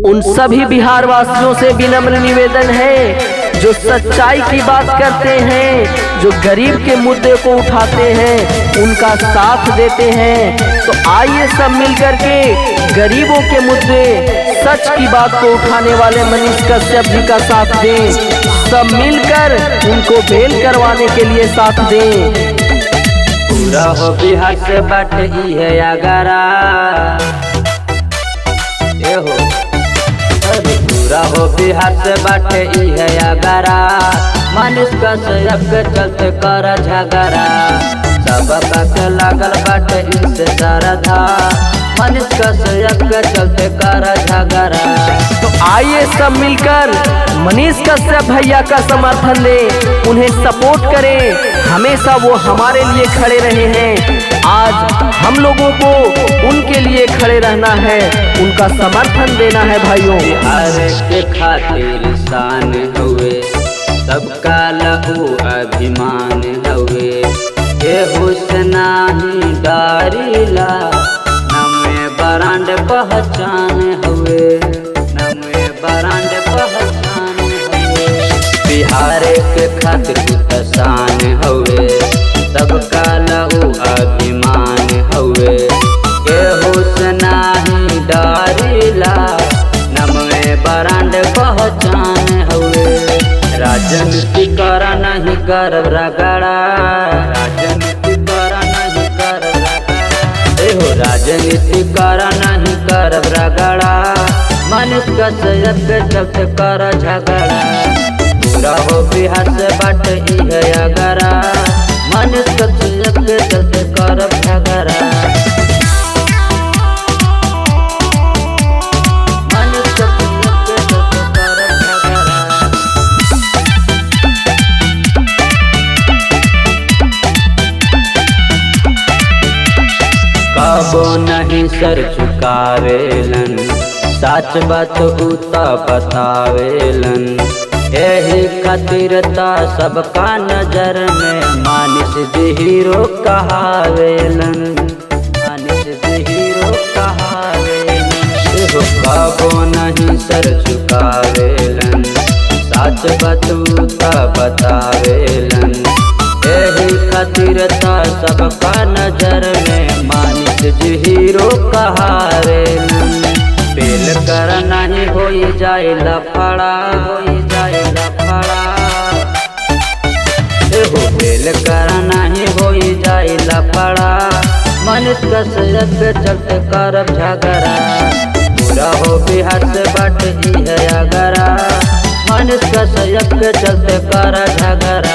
उन सभी बिहार वासियों से विनम्र निवेदन है जो सच्चाई की बात करते हैं, जो गरीब के मुद्दे को उठाते हैं, उनका साथ देते हैं। तो आइए सब मिलकर के गरीबों के मुद्दे, सच की बात को उठाने वाले मनीष कश्यप जी का साथ दें। सब मिलकर उनको बेल करवाने के लिए साथ दें। पूरा हो बिहार से बाटे ई है अगरा, ये हो पूरा हो बिहार से बाटे ई है अगरा। मनीष कश्यप के चलते कर झगड़ा, सबका के लागल बाटे इनसे श्रद्धा। मनीष कश्यप के चलते कर झगड़ा। तो आइए सब मिलकर मनीष कश्यप भैया का समर्थन दें, उन्हें सपोर्ट करें। हमेशा वो हमारे लिए खड़े रहे हैं, आज हम लोगों को उनके लिए खड़े रहना है, उनका समर्थन देना है भाइयों। बिहार के खातिर शान हुए, सबका लहू अभिमान हुए। केहू से नाही डरीला, नमे ब्रांड पहचान हुए, नमे ब्रांड पहचान हुए। बिहार के खातिर शान हुए, सबका लहू अभिमान हुए। केहू से नाही डरीला, नमे ब्रांड पहचान हुए। राजनीति करा नहीं कर रगड़ा, राजनीति करा नहीं कर रगड़ा। हो राजनीति करा नहीं कर रगड़ा। मनीष कश्यप के चलते कर झगड़ा। पूरा हो बिहार से बाटे ई है अगरा। मनीष कश्यप के चलते कर झगड़ा। कबो नहीं सर झुकावेलन, सच बात उता बतावेलन। यही खातिर ता सबका नजर में मनीष जी हीरो कहावेलन, मनीष जी हीरो कहावेलन। कबो नहीं सर झुकावेलन, सच बात उता बतावेलन। यही खातिर ता सबका नजर में मनीष जी हीरो कहावेलन। बेल कर नहीं होई जाए लफड़ा, होई जाए लफड़ा। हो बेल कर नहीं होई जाए लफड़ा। मनीष कश्यप के चलते करब झगड़ा। पूरा हो बिहार से बाटे ई है अगरा। मनीष कश्यप के चलते कर झगड़ा।